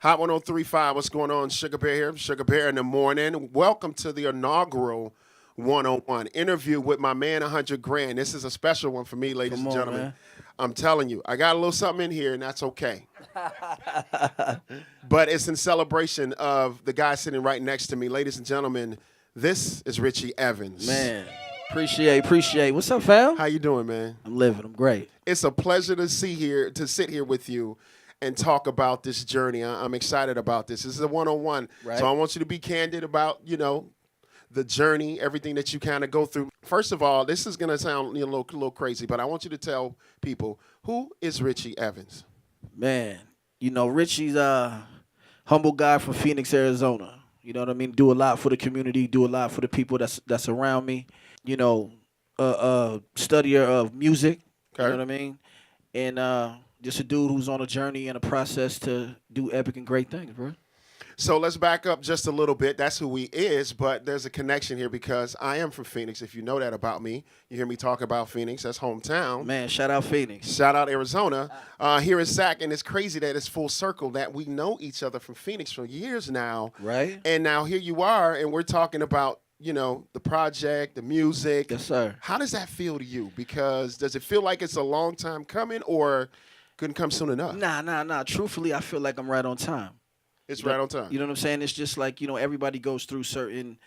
Hot 1035, what's going on? Sugabear here, Sugabear in the morning. Welcome to the inaugural 101 interview with my man 100 Grand. This is a special one for me, ladies Come and on, gentlemen. man. I'm telling you, I got a little something in here, and that's okay. But it's in celebration of the guy sitting right next to me. Ladies and gentlemen, this is Richie Evans. Man, appreciate. What's up, fam? How you doing, man? I'm living. I'm great. It's a pleasure to sit here with you and talk about this journey. I'm excited about this. This is a one-on-one. Right. So I want you to be candid about, the journey, everything that you kind of go through. First of all, this is going to sound a little crazy, but I want you to tell people, who is Richie Evans? Man, Richie's a humble guy from Phoenix, Arizona. You know what I mean? Do a lot for the community, do a lot for the people that's around me. Studier of music. Okay. You know what I mean? And just a dude who's on a journey and a process to do epic and great things, bro. So let's back up just a little bit. That's who he is, but there's a connection here because I am from Phoenix. If you know that about me, you hear me talk about Phoenix. That's hometown. Man, shout out Phoenix. Shout out Arizona. Here in Sac, and it's crazy that it's full circle that we know each other from Phoenix for years now. Right. And now here you are, and we're talking about, the project, the music. Yes, sir. How does that feel to you? Because does it feel like it's a long time coming or couldn't come soon enough? Nah. Truthfully, I feel like I'm right on time. It's right on time. You know what I'm saying? It's just like, everybody goes through certain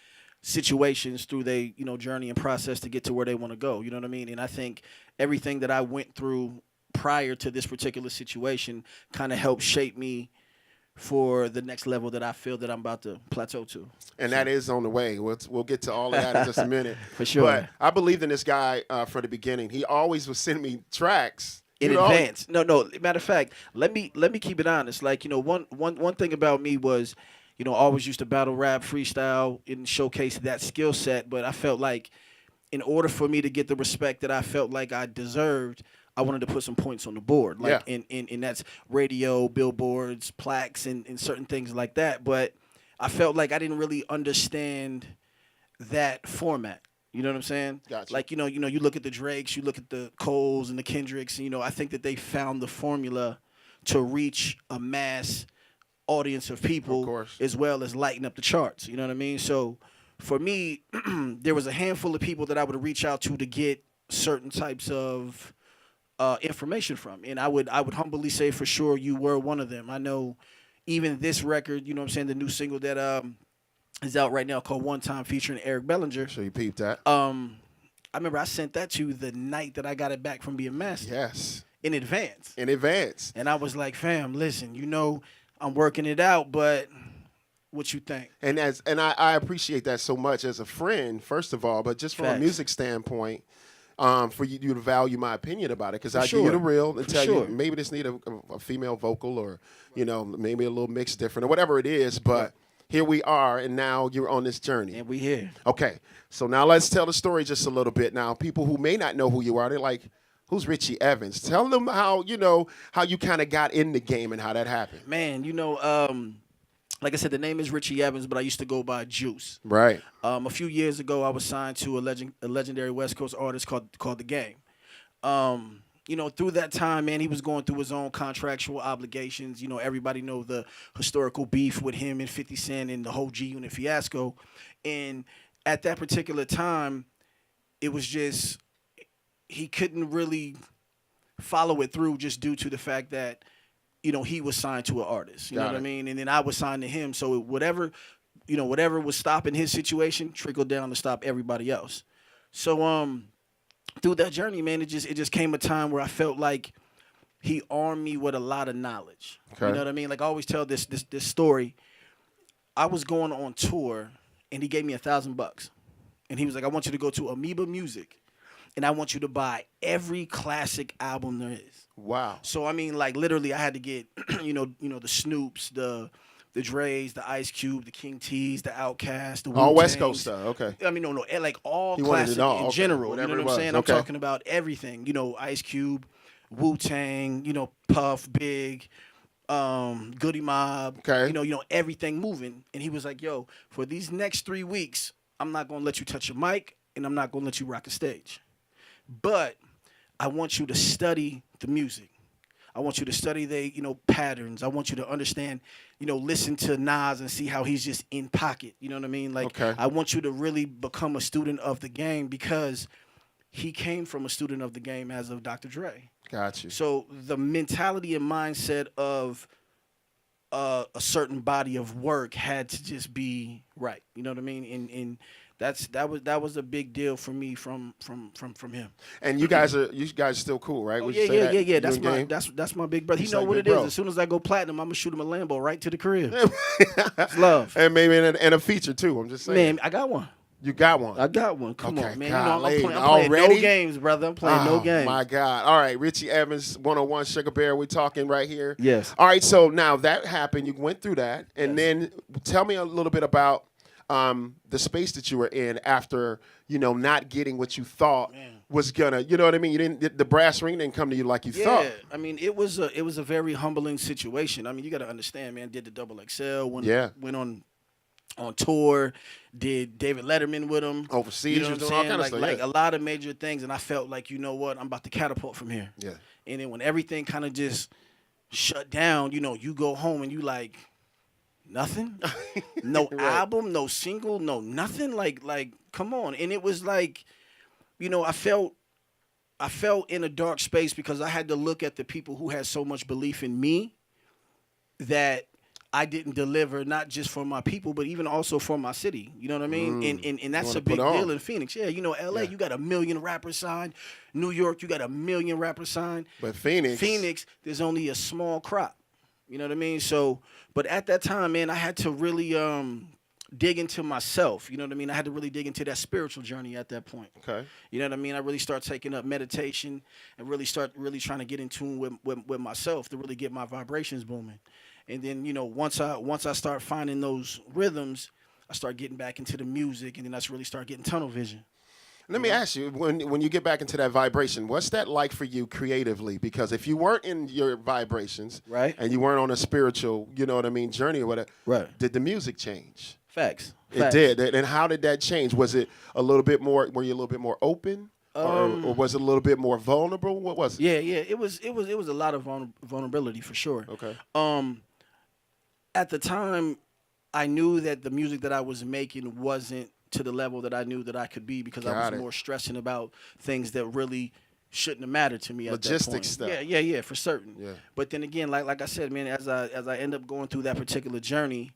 situations through their, journey and process to get to where they want to go. You know what I mean? And I think everything that I went through prior to this particular situation kind of helped shape me for the next level that I feel that I'm about to plateau to. And that is on the way. We'll get to all of that in just a minute. For sure. But I believed in this guy from the beginning. He always was sending me tracks. In advance. No. Matter of fact, let me keep it honest. Like, one thing about me was, always used to battle rap, freestyle, and showcase that skill set. But I felt like in order for me to get the respect that I felt like I deserved, I wanted to put some points on the board. Like, yeah. And that's radio, billboards, plaques, and certain things like that. But I felt like I didn't really understand that format. You know what I'm saying? Gotcha. Like, you look at the Drakes, you look at the Coles and the Kendricks, and, I think that they found the formula to reach a mass audience of people, of course, as well as lighten up the charts. You know what I mean? So for me, there was a handful of people that I would reach out to get certain types of information from. And I would humbly say for sure you were one of them. I know even this record, the new single that is out right now called One Time featuring Eric Bellinger. So you peeped that. I remember I sent that to you the night that I got it back from being mastered. Yes. In advance. And I was like, fam, listen, I'm working it out, but what you think? And I appreciate that so much as a friend, first of all, but just from a music standpoint, for you to value my opinion about it, because I give you the real and tell you maybe this need a female vocal or, maybe a little mix different or whatever it is, but here we are, and now you're on this journey. And we here. Okay, so now let's tell the story just a little bit. Now, people who may not know who you are, they're like, who's Richie Evans? Tell them how you kind of got in the game and how that happened. Man, like I said, the name is Richie Evans, but I used to go by Juice. Right. A few years ago, I was signed to a legendary West Coast artist called The Game. Through that time, man, he was going through his own contractual obligations. Everybody know the historical beef with him and 50 Cent and the whole G-Unit fiasco. And at that particular time, it was just he couldn't really follow it through just due to the fact that, he was signed to an artist. You know what I mean? And then I was signed to him. So whatever was stopping his situation trickled down to stop everybody else. So through that journey, man, it just came a time where I felt like he armed me with a lot of knowledge. Okay. You know what I mean? Like I always tell this story. I was going on tour, and he gave me $1,000, and he was like, "I want you to go to Amoeba Music, and I want you to buy every classic album there is." Wow. So I mean, like literally, I had to get the Snoops, the Dre's, the Ice Cube, the King T's, the Outkast, the all Wu-Tangs. West Coast stuff. Okay. I mean, no, like all he wanted classic it all. in Okay. general. Whatever You know what I'm saying? Okay. I'm talking about everything. Ice Cube, Wu-Tang, Puff, Big, Goody Mob. Okay. Everything moving. And he was like, "Yo, for these next 3 weeks, I'm not gonna let you touch your mic, and I'm not gonna let you rock a stage, but I want you to study the music. I want you to study their, patterns. I want you to understand, listen to Nas and see how he's just in pocket. You know what I mean? Like, I want you to really become a student of the game because he came from a student of the game as of Dr. Dre. Got you. So the mentality and mindset of a certain body of work had to just be right. You know what I mean? And that was a big deal for me from him. And you guys are still cool, right? Oh, yeah. That's my big brother. He know what it is. As soon as I go platinum, I'm gonna shoot him a Lambo right to the crib. It's love. And maybe and a feature too. I'm just saying. Man, I got one. You got one. I got one. Come on, man. I'm playing already? no games, brother. I'm playing no games. My God. All right, Richie Evans, 101 Sugabear. We're talking right here. Yes. All right, so now that happened. You went through that. And then tell me a little bit about the space that you were in after, not getting what you thought was gonna, you know what I mean? You didn't, the brass ring didn't come to you like you thought. Yeah, I mean, it was a very humbling situation. I mean, you got to understand, man. Did the Double XL, went on tour, did David Letterman with him. Overseas, all kind of stuff. Like a lot of major things, and I felt like, you know what, I'm about to catapult from here. Yeah. And then when everything kind of just shut down, you go home and you like, nothing? No album, no single, no nothing? Like, come on. And it was like, I felt in a dark space because I had to look at the people who had so much belief in me that I didn't deliver, not just for my people, but even also for my city. You know what I mean? And that's a big deal in Phoenix. Yeah, LA, you got 1 million rappers signed. New York, you got 1 million rappers signed. But Phoenix, there's only a small crop. You know what I mean? So, but at that time, man, I had to really dig into myself. You know what I mean? I had to really dig into that spiritual journey at that point. Okay. You know what I mean? I really start taking up meditation and really trying to get in tune with myself to really get my vibrations booming. And then, once I start finding those rhythms, I start getting back into the music, and then I really start getting tunnel vision. Let me ask you, when you get back into that vibration, what's that like for you creatively? Because if you weren't in your vibrations, right, and you weren't on a spiritual, journey or whatever, right, did the music change? Facts. It did. And how did that change? Was it a little bit more? Were you a little bit more open, or was it a little bit more vulnerable? What was it? Yeah. It was a lot of vulnerability for sure. Okay. At the time, I knew that the music that I was making wasn't to the level that I knew that I could be because I was more stressing about things that really shouldn't have mattered to me at that point. Logistics stuff. Yeah, for certain. Yeah. But then again, like I said, man, as I end up going through that particular journey,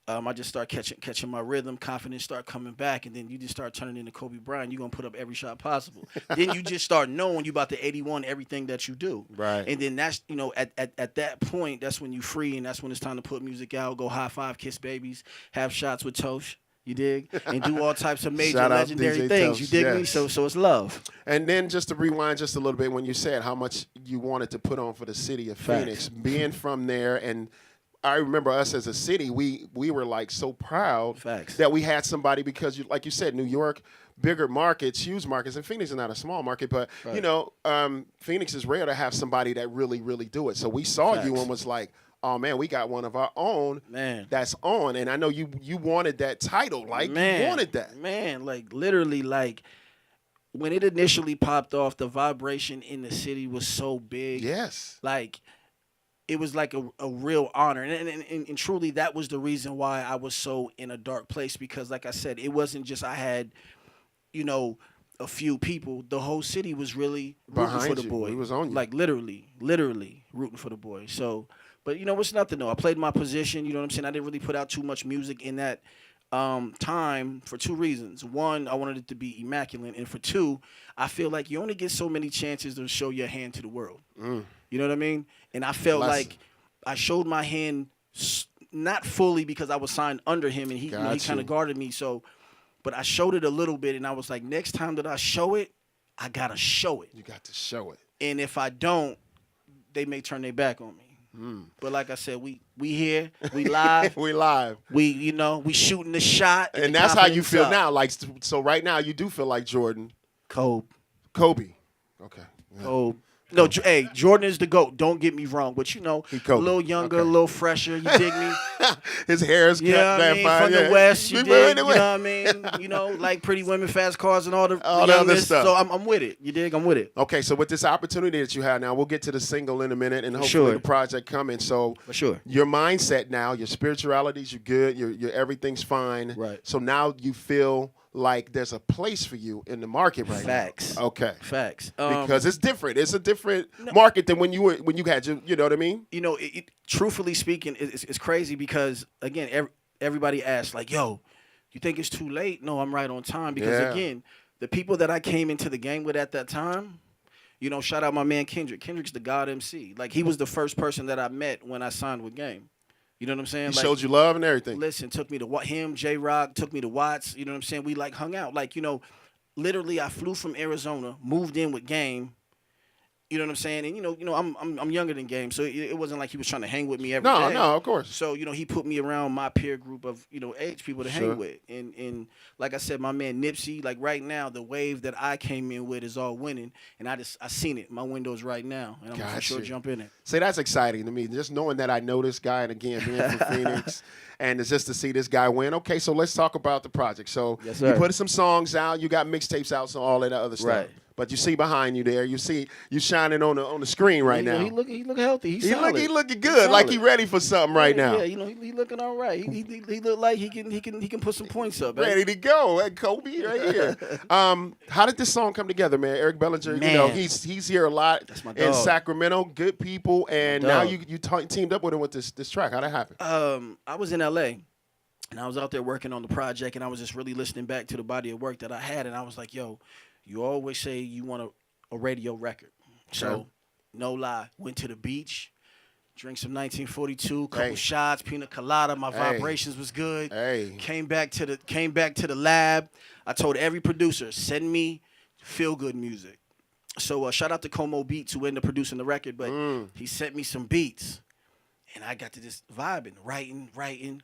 I just start catching my rhythm, confidence start coming back, and then you just start turning into Kobe Bryant. You're going to put up every shot possible. Then you just start knowing you about to 81 everything that you do. Right. And then that's, at that point, that's when you free, and that's when it's time to put music out, go high five, kiss babies, have shots with Tosh. You dig? And do all types of major legendary things. Toast, you dig me? So it's love. And then just to rewind just a little bit, when you said how much you wanted to put on for the city of Phoenix, being from there, and I remember us as a city, we were like so proud that we had somebody because, like you said, New York, bigger markets, huge markets, and Phoenix is not a small market, but Phoenix is rare to have somebody that really, really do it. So we saw you and was like, oh man, we got one of our own that's on. And I know you wanted that title, like you wanted that. Man, like literally, like when it initially popped off, the vibration in the city was so big. Yes. Like it was like a real honor. And truly that was the reason why I was so in a dark place, because like I said, it wasn't just I had, a few people. The whole city was really rooting for the boy. He was on you. Like literally rooting for the boy. So, but it's nothing though. I played my position, you know what I'm saying? I didn't really put out too much music in that time for two reasons. One, I wanted it to be immaculate. And for two, I feel like you only get so many chances to show your hand to the world. You know what I mean? And I felt like I showed my hand not fully because I was signed under him and he kind of guarded me. So, but I showed it a little bit and I was like, next time that I show it, I got to show it. You got to show it. And if I don't, they may turn their back on me. But like I said, we here, we live. We live. We we shooting the shot. And that's how you feel now. Like, so right now you do feel like Jordan. Kobe. Okay. Yeah. Kobe. No, hey, Jordan is the GOAT. Don't get me wrong, but a little younger, a little fresher. You dig me? His hair is cut I mean? From the West, you dig? You know what I mean? Like Pretty Women, Fast Cars, and all the other stuff. So I'm with it. You dig? I'm with it. Okay, so with this opportunity that you have now, we'll get to the single in a minute, and hopefully the project coming. So for sure, your mindset now, your spirituality's you're good, your everything's fine. Right. So now you feel like there's a place for you in the market right Facts. now. Okay. Facts. Because it's different. It's a different market than when you had your, you know what I mean? Truthfully speaking, it's crazy because, again, everybody asks, like, yo, you think it's too late? No, I'm right on time. Because, again, the people that I came into the game with at that time, shout out my man Kendrick. Kendrick's the God MC. Like, he was the first person that I met when I signed with Game. You know what I'm saying? He showed you love and everything. Listen, took me to him, J-Rock, took me to Watts. You know what I'm saying? We, hung out. Literally, I flew from Arizona, moved in with Game. You know what I'm saying? And, I'm younger than Game, so it wasn't like he was trying to hang with me every day. No, of course. So, he put me around my peer group of, age people to hang with. And like I said, my man Nipsey, right now, the wave that I came in with is all winning. And I seen it. My window's right now. And I'm for sure jump in it. See, that's exciting to me. Just knowing that I know this guy, and again, being from Phoenix, and it's just to see this guy win. Okay, so let's talk about the project. So you put some songs out, you got mixtapes out, so all that other stuff. Right. But you see behind you there, you see you shining on the screen right now. He look healthy. He looking good, like he ready for something right now. Yeah, he looking all right. He look like he can put some points up. Ready to go, and Kobe right here. How did this song come together, man? Eric Bellinger, he's here a lot in Sacramento. Good people, and now you teamed up with him with this track. How'd that happen? I was in LA. And I was out there working on the project, and I was just really listening back to the body of work that I had, and I was like, yo, you always say you want a radio record. So, no lie, went to the beach, drank some 1942, couple shots, pina colada. My vibrations was good. Came back to the lab. I told every producer, send me feel good music. So shout out to Como Beats who ended up producing the record, but he sent me some beats, and I got to just vibing, writing,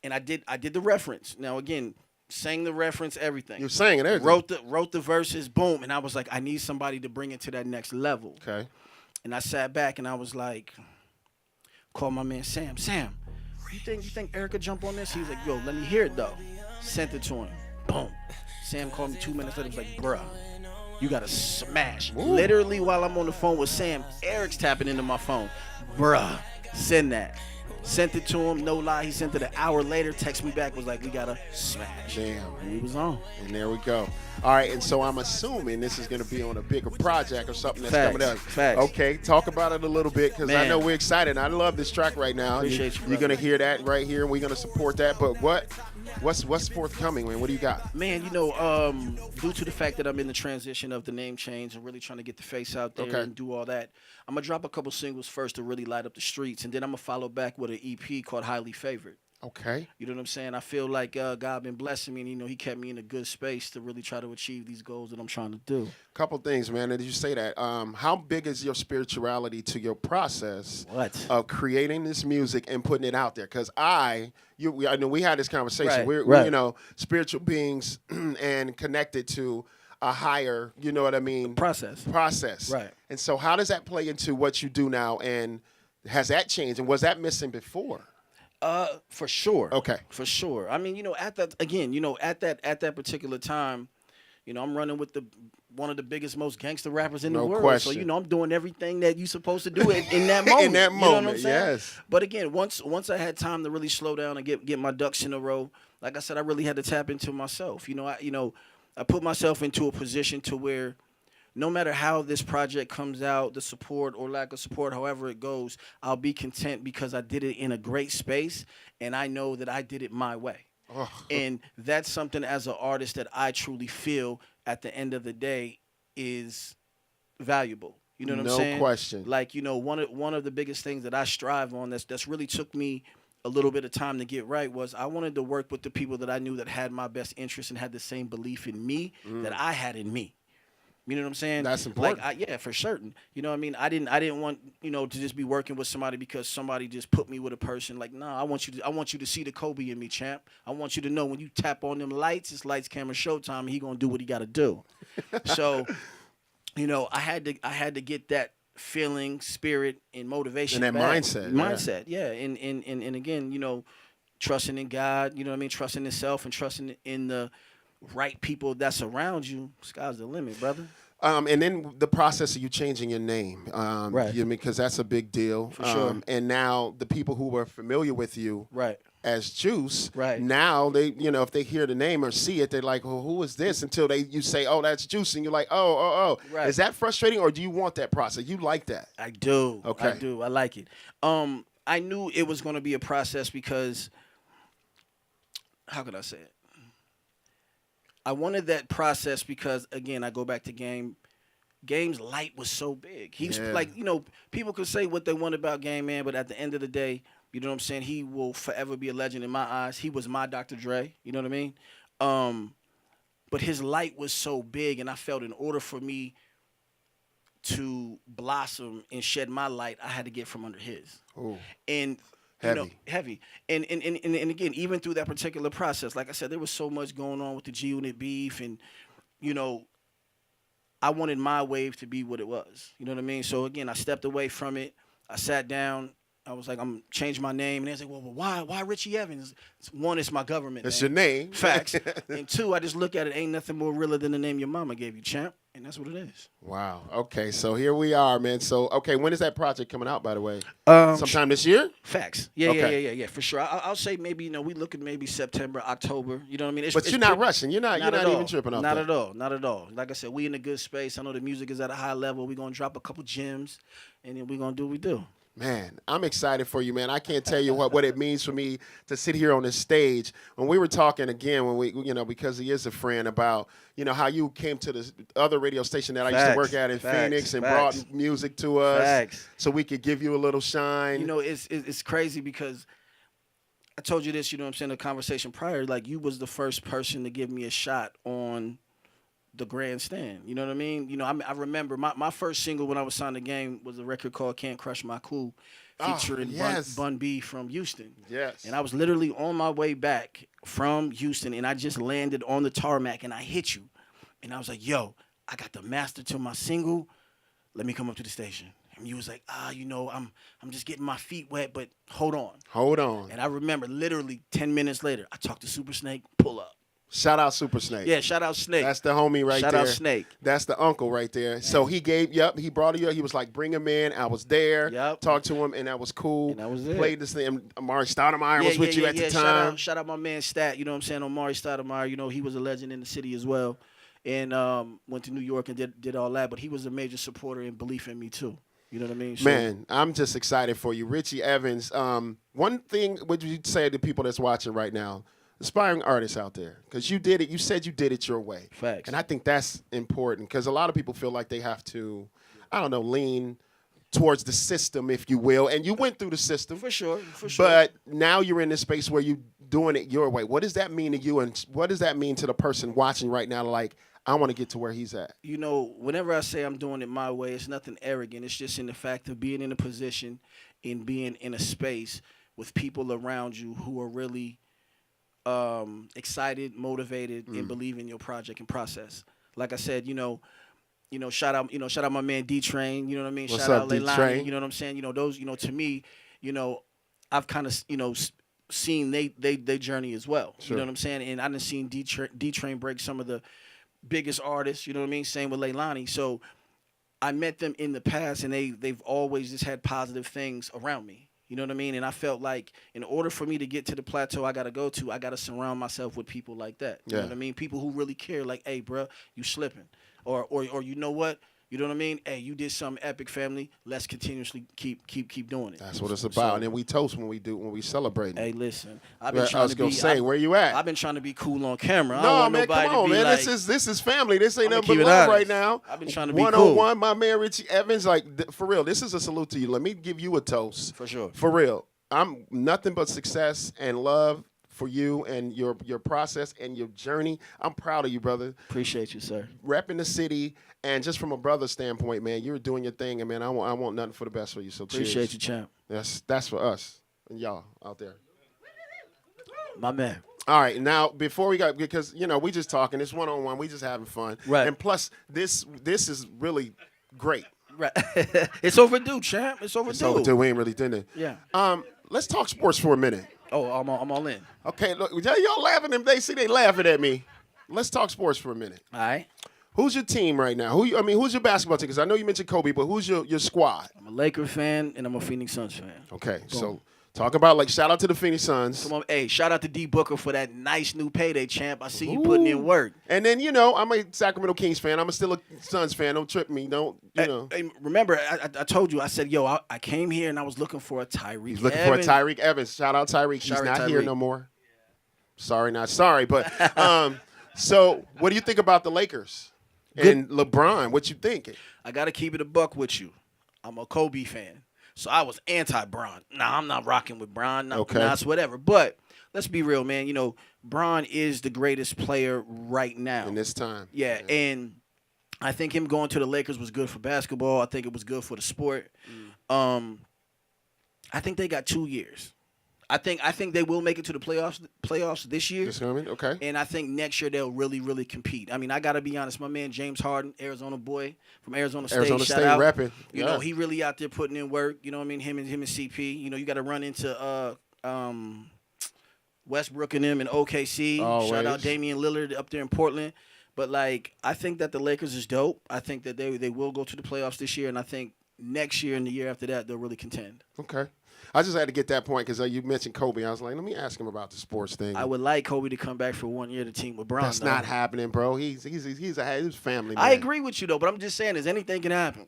and I did the reference. Now again, sang the reference, everything. You're saying everything. Wrote the verses, boom, and I was like, I need somebody to bring it to that next level. Okay. And I sat back and I was like, called my man Sam. Sam, you think Eric could jump on this? He was like, yo, let me hear it though. Sent it to him. Boom. Sam called me 2 minutes later. He was like, bruh, you gotta smash. Ooh. Literally while I'm on the phone with Sam, Eric's tapping into my phone. Bruh, send that. Sent it to him, no lie. He sent it an hour later, text me back, was like, we gotta smash. Damn. And we was on. And there we go. All right, and so I'm assuming this is going to be on a bigger project or something that's coming out. Facts. Okay, talk about it a little bit, because I know we're excited. I love this track right now. Appreciate you, You're going to hear that right here, and we're going to support that. But what's forthcoming, man? What do you got? Man, due to the fact that I'm in the transition of the name change and really trying to get the face out there and do all that, I'm going to drop a couple singles first to really light up the streets, and then I'm going to follow back with an EP called Highly Favored. Okay. You know what I'm saying? I feel like God been blessing me, and he kept me in a good space to really try to achieve these goals that I'm trying to do. Couple things, man. Did you say that? How big is your spirituality to your process of creating this music and putting it out there? Because I know we had this conversation. We're spiritual beings and connected to a higher, you know what I mean? Process. Right. And so how does that play into what you do now? And has that changed? And was that missing before? For sure. Okay. For sure. I mean, at that particular time, I'm running with one of the biggest, most gangster rappers in the world. Question. So, I'm doing everything that you're supposed to do in that moment. In that moment, you know what I'm saying? Yes. But again, once I had time to really slow down and get my ducks in a row, like I said, I really had to tap into myself. I put myself into a position to where no matter how this project comes out, the support or lack of support, however it goes, I'll be content because I did it in a great space, and I know that I did it my way. Oh. And that's something as an artist that I truly feel at the end of the day is valuable. You know what I'm saying? No question. Like, one of the biggest things that I strive on that's really took me a little bit of time to get right was I wanted to work with the people that I knew that had my best interest and had the same belief in me that I had in me. You know what I'm saying? That's important. For certain. You know what I mean? I didn't want, to just be working with somebody because somebody just put me with a person. Like, nah, I want you to see the Kobe in me, champ. I want you to know when you tap on them lights, it's lights, camera, showtime, and he gonna do what he gotta do. So I had to get that feeling, spirit, and motivation And that back. mindset. Yeah. And again, trusting in God, trusting in self and trusting in the right people that's around you. Sky's the limit, brother. And then the process of you changing your name, Right. because that's a big deal. For sure. And now the people who were familiar with you, Right. as Juice, Right. now they, if they hear the name or see it, they're like, well, who is this? Until you say, oh, that's Juice, and you're like, oh. Right. Is that frustrating, or do you want that process? You like that? I do. Okay. I do. I like it. I knew it was going to be a process because, how could I say it? I wanted that process because, again, I go back to Game. Game's light was so big. He was like, people could say what they want about Game, man, but at the end of the day, you know what I'm saying? He will forever be a legend in my eyes. He was my Dr. Dre. You know what I mean? But his light was so big, and I felt in order for me to blossom and shed my light, I had to get from under his. Ooh. And heavy. And again, even through that particular process, like I said, there was so much going on with the G Unit beef, and I wanted my wave to be what it was. You know what I mean? So again, I stepped away from it. I sat down. I was like, I'm changing my name. And they was like, well, why Richie Evans? One, it's my government That's name. your name. Facts. And two, I just look at it, ain't nothing more realer than the name your mama gave you, champ. And that's what it is. Wow. Okay, so here we are, man. So, okay, when is that project coming out, by the way? Sometime this year? Facts. Yeah, for sure. I'll say maybe, we look at maybe September, October. You know what I mean? But you're not rushing. You're not even tripping off that. Not at all. Like I said, we in a good space. I know the music is at a high level. We're going to drop a couple gems, and then we're going to do what we do. Man, I'm excited for you, man. I can't tell you what it means for me to sit here on this stage. When we were talking again, when we, because he is a friend, about, how you came to the other radio station that I used to work at in Phoenix and brought music to us so we could give you a little shine. It's crazy because I told you this, the conversation prior, like you was the first person to give me a shot on the grandstand. You know what I mean? I remember my first single when I was signed to Game was a record called Can't Crush My Cool, featuring Bun B from Houston. Yes. And I was literally on my way back from Houston, and I just landed on the tarmac, and I hit you. And I was like, yo, I got the master to my single. Let me come up to the station. And you was like, I'm just getting my feet wet, but hold on. Hold on. And I remember literally 10 minutes later, I talked to Super Snake, pull up. Shout out Super Snake. Yeah, shout out Snake. That's the homie right there. Shout out Snake. That's the uncle right there. Yeah. So he brought you up. He was like, bring him in. I was there. Yep. Talked to him, and that was cool. And that was it. Played this thing. Amari Stoudemire was with you at the time. Shout out my man Stat, you know what I'm saying, Amari Stoudemire. He was a legend in the city as well. And went to New York and did all that. But he was a major supporter and belief in me, too. You know what I mean? Man, I'm just excited for you. Richie Evans, one thing would you say to people that's watching right now, aspiring artists out there, because you did it. You said you did it your way. Facts. And I think that's important because a lot of people feel like they have to, lean towards the system, if you will. And you went through the system. For sure. But now you're in this space where you're doing it your way. What does that mean to you, and what does that mean to the person watching right now? Like, I want to get to where he's at. Whenever I say I'm doing it my way, it's nothing arrogant. It's just in the fact of being in a position and being in a space with people around you who are really excited, motivated, and believe in your project and process. Like I said, shout out my man D Train. You know what I mean? What's shout up, out D Leilani. Train? You know what I'm saying? Those, to me, I've kind of, seen they journey as well. Sure. You know what I'm saying? And I done seen D Train break some of the biggest artists. You know what I mean? Same with Leilani. So I met them in the past, and they've always just had positive things around me. You know what I mean? And I felt like in order for me to get to the plateau I got to go to, I got to surround myself with people like that. You know what I mean? People who really care, like, hey, bro, you slipping. Or you know what? You know what I mean? Hey, you did something epic, family. Let's continuously keep doing it. That's what it's about. And then we toast when we celebrate. Hey, listen. I was gonna say, where you at? I've been trying to be cool on camera. No, man, come on, man. Like, this is family. This ain't nothing but love right now. I've been trying to be 101, my man Richie Evans. Like, for real, this is a salute to you. Let me give you a toast. For sure. For real. I'm nothing but success and love for you and your process and your journey. I'm proud of you, brother. Appreciate you, sir. Repping the city, and just from a brother standpoint, man, you're doing your thing, and man, I want nothing for the best for you. So cheers. Appreciate you, champ. That's for us and y'all out there. My man. All right, now before we go, because we just talking, it's one-on-one, we just having fun, right? And plus, this is really great, right? It's overdue, champ. It's overdue. It's overdue. We ain't really done it. Yeah. Let's talk sports for a minute. Oh, I'm all in. Okay, look, y'all laughing. They laughing at me. Let's talk sports for a minute. All right. Who's your team right now? Who's your basketball team? Because I know you mentioned Kobe, but who's your squad? I'm a Lakers fan and I'm a Phoenix Suns fan. Okay, boom. So talk about shout out to the Phoenix Suns. Come on, hey, shout out to D Booker for that nice new payday, champ. I see you putting in work. And then I'm a Sacramento Kings fan. I'm still a Suns fan. Don't trip me. Don't Hey, remember, I told you. I said, I came here and I was looking for a Tyreek. He's looking for a Tyreek Evans. Shout out Tyreek. He's not here no more. Sorry, not sorry. But so what do you think about the Lakers? And LeBron, what you thinking? I got to keep it a buck with you. I'm a Kobe fan. So I was anti-Bron. Nah, I'm not rocking with Bron. Nas, whatever. But let's be real, man. Bron is the greatest player right now. In this time. Yeah, and I think him going to the Lakers was good for basketball. I think it was good for the sport. I think they got 2 years. I think they will make it to the playoffs this year. Just coming, okay. And I think next year they'll really, really compete. I mean, I got to be honest. My man James Harden, Arizona boy from Arizona State. Shout out. Repping. You know, he really out there putting in work. You know what I mean? Him and CP. You got to run into Westbrook and them in OKC. Always. Shout out Damian Lillard up there in Portland. But, I think that the Lakers is dope. I think that they will go to the playoffs this year. And I think next year and the year after that, they'll really contend. Okay. I just had to get that point because you mentioned Kobe. I was like, let me ask him about the sports thing. I would like Kobe to come back for 1 year to team with Bron. That's not happening, bro. He's a family man. I agree with you, though, but I'm just saying, anything can happen.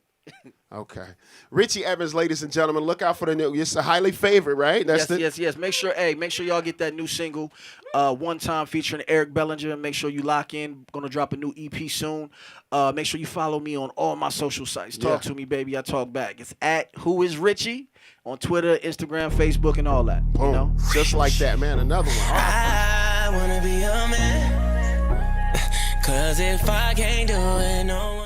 Okay. Richie Evans, ladies and gentlemen, look out for the new. It's a highly favorite, right? Yes. Make sure y'all get that new single, One Time featuring Eric Bellinger. Make sure you lock in. Gonna drop a new EP soon. Make sure you follow me on all my social sites. Talk to me, baby. I talk back. It's at Who Is Richie on Twitter, Instagram, Facebook, and all that. Boom. Just like that, man. Another one. I wanna be a man, 'cause if I can't do it, no one.